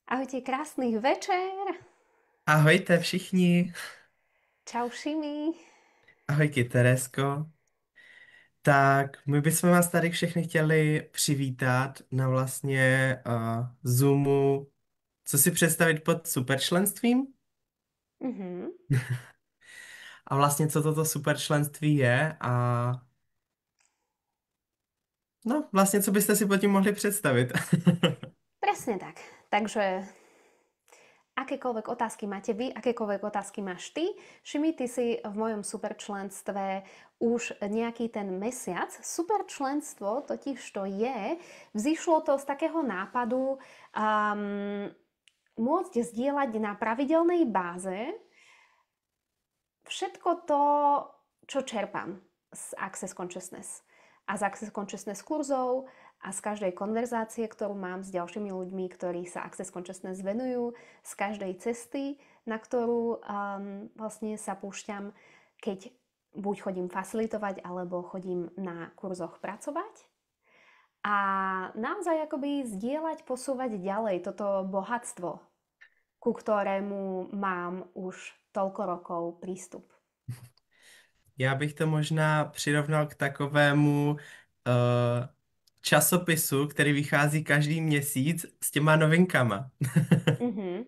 Ahojte, krásny večer. Ahojte všichni. Čau Šimi. Ahojky Teresko. Tak my bychom vás tady všechny chtěli přivítat na Zoomu. Co si představit pod superčlenstvím? Mhm. A vlastně co toto superčlenství je a no vlastně co byste si pod tím mohli představit. Presne tak. Takže akékoľvek otázky máte vy, akékoľvek otázky máš ty. Šimi, ty si v mojom superčlenstve už nejaký ten mesiac. Superčlenstvo totiž to je, vzýšlo to z takého nápadu môcť zdieľať na pravidelnej báze všetko to, čo čerpám z Access Consciousness. A z Access Consciousness kurzov a z každej konverzácie, ktorú mám s ďalšími ľuďmi, ktorí sa Access Consciousness venujú, z každej cesty, na ktorú vlastne sa púšťam, keď buď chodím facilitovať, alebo chodím na kurzoch pracovať. A naozaj akoby zdieľať, posúvať ďalej toto bohatstvo, ku ktorému mám už toľko rokov prístup. Já bych to možná přirovnal k takovému časopisu, který vychází každý měsíc s těma novinkama. Mhm.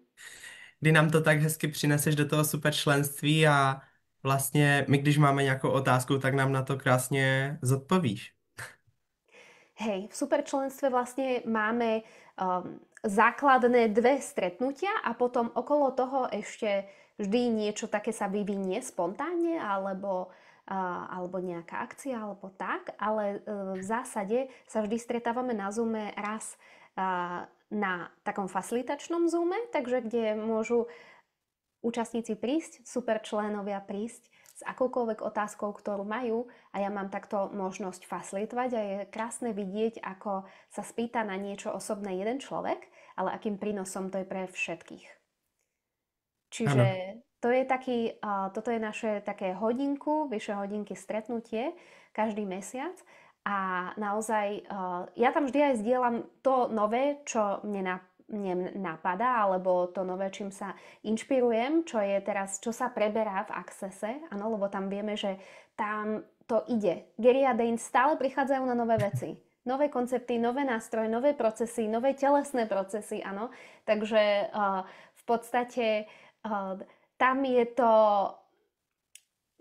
Kdy nám to tak hezky přineseš do toho super členství a vlastně my, když máme nějakou otázku, tak nám na to krásně zodpovíš. Hej, v superčlenstve vlastne máme základné dve stretnutia a potom okolo toho ešte vždy niečo také sa vyvinie spontánne alebo nejaká akcia alebo tak, ale v zásade sa vždy stretávame na Zoome raz na takom facilitačnom Zoome, takže kde môžu účastníci prísť, super členovia prísť s akoukoľvek otázkou, ktorú majú a ja mám takto možnosť facilitovať a je krásne vidieť, ako sa spýta na niečo osobné jeden človek, ale akým prínosom to je pre všetkých. Čiže Ano, toto je naše také hodinku, vyššie hodinky stretnutie každý mesiac a naozaj ja tam vždy aj zdieľam to nové, čo mne napadá, alebo to nové, čím sa inšpirujem, čo je teraz, čo sa preberá v Accesse, áno, lebo tam vieme, že tam to ide. Gary a Dane stále prichádzajú na nové veci. Nové koncepty, nové nástroje, nové procesy, nové telesné procesy, áno. Takže v podstate tam je to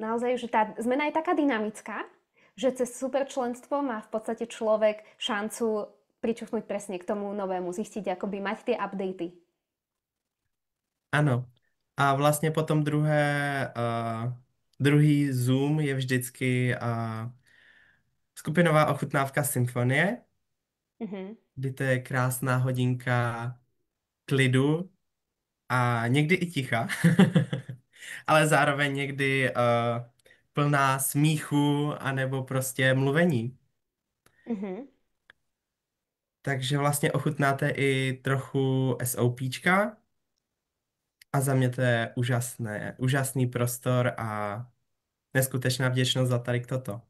naozaj, že tá zmena je taká dynamická, že cez superčlenstvo má v podstate človek šancu pričuchnúť presne k tomu novému, zistiť, akoby mať tie updaty. ano. A vlastně potom druhý Zoom je vždycky skupinová ochutnávka symfonie, Mhm. kdy to je krásná hodinka klidu a někdy i ticha, ale zároveň někdy plná smíchu anebo prostě mluvení. Mhm. Takže vlastně ochutnáte i trochu SOPčka a za mě to je úžasný prostor a neskutečná vděčnost za tady toto.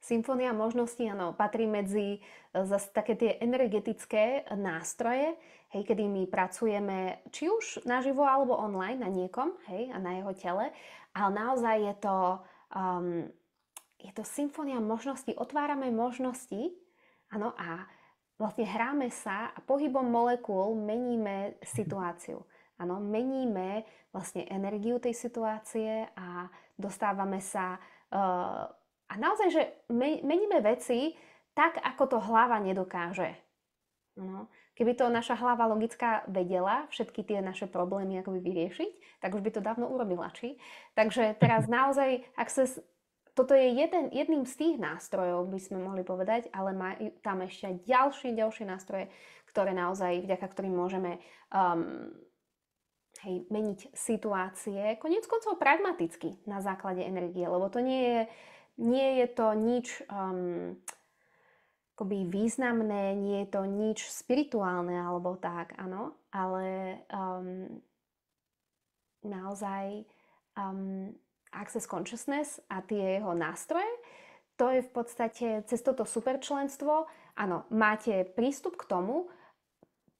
Symfónia možností, áno, patrí medzi zase také tie energetické nástroje, hej, kedy my pracujeme či už naživo alebo online na niekom, hej, a na jeho tele, ale naozaj um, je to symfónia možností, otvárame možnosti, áno, a vlastne hráme sa a pohybom molekúl meníme situáciu. Áno, meníme vlastne energiu tej situácie a dostávame sa a naozaj, že meníme veci tak, ako to hlava nedokáže. No. Keby to naša hlava logická vedela všetky tie naše problémy akoby vyriešiť, tak už by to dávno urobila, či? Takže teraz naozaj, toto je jedným z tých nástrojov, by sme mohli povedať, ale má tam ešte aj ďalšie nástroje, ktoré naozaj, vďaka ktorým môžeme meniť situácie, koniec koncov pragmaticky na základe energie, lebo to nie je to nič akoby významné, nie je to nič spirituálne alebo tak, áno, ale naozaj Access Consciousness a tie jeho nástroje, to je v podstate cez toto superčlenstvo, áno, máte prístup k tomu,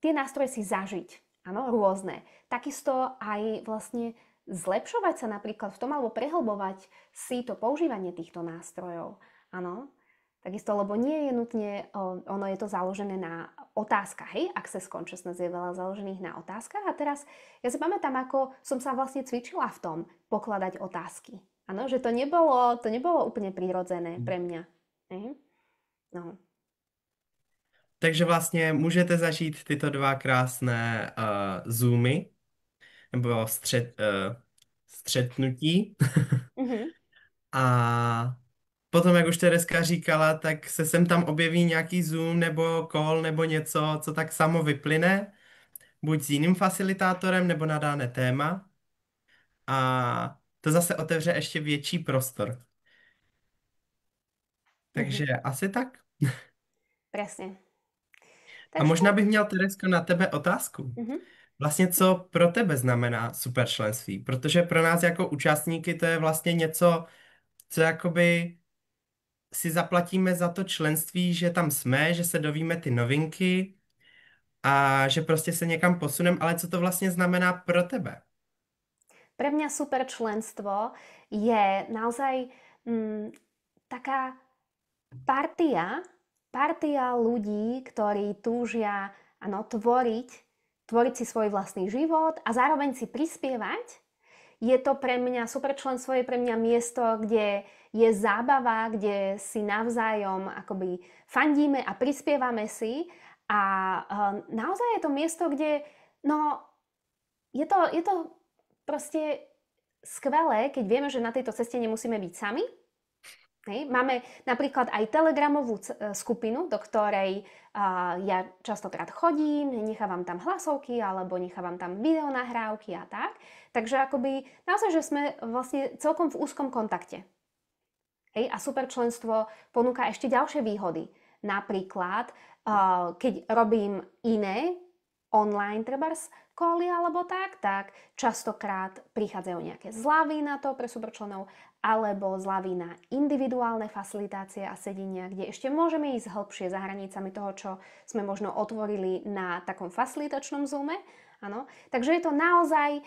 tie nástroje si zažiť. Áno, rôzne. Takisto aj vlastne zlepšovať sa napríklad v tom alebo prehlbovať si to používanie týchto nástrojov. Áno. Takisto, lebo nie je nutne, ono je to založené na otázkach, hej? Access Consciousness je veľa založených na otázkach a teraz ja si pamätám, ako som sa vlastne cvičila v tom pokladať otázky. Áno, že to nebolo úplne prirodzené pre mňa. Hej? No. Takže vlastně můžete zažít tyto dva krásné zoomy, nebo střetnutí. Mhm. A potom, jak už Tereska říkala, tak se sem tam objeví nějaký Zoom nebo call nebo něco, co tak samo vyplyne, buď s jiným facilitátorem nebo na dané téma. A to zase otevře ještě větší prostor. Mhm. Takže asi tak. Presne. A Takže možná bych měl, Teresko, na tebe otázku. mhm. Vlastně co pro tebe znamená superčlenství? Protože pro nás jako účastníky to je vlastně něco, co jakoby si zaplatíme za to členství, že tam jsme, že se dovíme ty novinky a že prostě se někam posunem, ale co to vlastně znamená pro tebe? Pre mňa super členstvo je naozaj taká partia ľudí, ktorí túžia tvoriť si svoj vlastný život a zároveň si prispievať. Je to pre mňa, super členstvo je pre mňa miesto, kde je zábava, kde si navzájom akoby fandíme a prispievame si a naozaj je to miesto, kde no, je to proste skvelé, keď vieme, že na tejto ceste nemusíme byť sami. Hej. Máme napríklad aj telegramovú skupinu, do ktorej ja častokrát chodím, nechávam tam hlasovky alebo nechávam tam videonahrávky a tak. Takže akoby naozaj, že sme vlastne celkom v úzkom kontakte. Hej. A super členstvo ponúka ešte ďalšie výhody. Napríklad, keď robím iné online trebárs cally alebo tak častokrát prichádzajú nejaké zľavy na to pre superčlenov alebo zľavy na individuálne facilitácie a sedenia, kde ešte môžeme ísť hlbšie za hranicami toho, čo sme možno otvorili na takom facilitačnom zoome. Áno. Takže je to naozaj...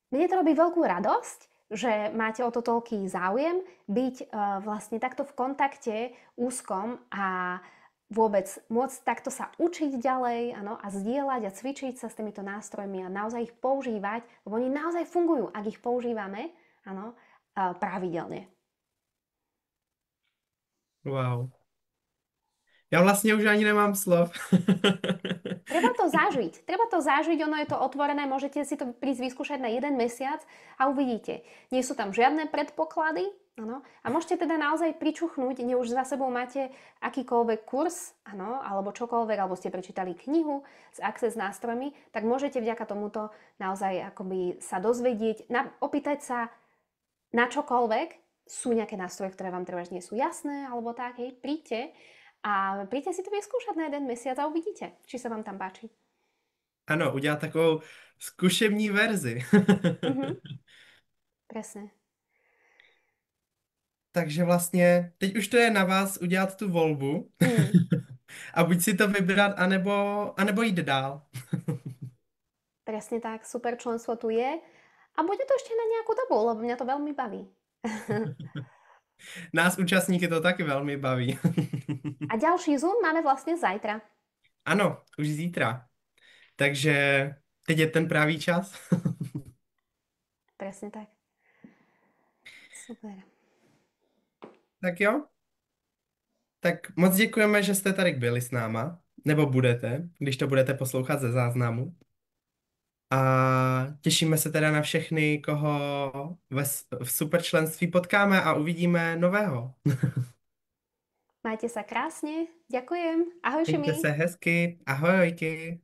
mne to robí veľkú radosť, že máte o to toľký záujem byť vlastne takto v kontakte úzkom a vôbec môcť takto sa učiť ďalej, áno, a zdieľať a cvičiť sa s týmito nástrojmi a naozaj ich používať, lebo oni naozaj fungujú, ak ich používame, áno, pravidelne. Wow. Já vlastně už ani nemám slov. Treba to zažiť, ono je to otvorené, môžete si to prísť vyskúšať na 1 mesiac a uvidíte. Nie sú tam žiadne predpoklady, áno, a môžete teda naozaj pričuchnúť, ne už za sebou máte akýkoľvek kurz, áno, alebo čokoľvek, alebo ste prečítali knihu s Access nástrojmi, tak môžete vďaka tomuto naozaj akoby sa dozvedieť, opýtať sa na čokoľvek, sú nejaké nástroje, ktoré vám treba nie sú jasné, alebo tak, hej, príďte si to vyskúšať na 1 mesiac a uvidíte, či sa vám tam páči. Ano, udělat takovou zkušební verzi. Presne. Takže vlastně teď už to je na vás udělat tu volbu a buď si to vybrat, anebo jít dál. Presne tak, super členstvo tu je a bude to ešte na nejakú dobu, lebo mňa to veľmi baví. Nás účastníky to taky velmi baví. A ďalší Zoom máme vlastne zajtra. Ano, už zítra. Takže teď je ten pravý čas. Presne tak. Super. Tak jo. Tak moc děkujeme, že jste tady byli s náma. Nebo budete, když to budete poslouchat ze záznamu. A těšíme se teda na všechny, koho v superčlenství potkáme a uvidíme nového. Majte sa krásne. Ďakujem. Ahoj, Mějte Šimi. se hezky. Ahojky.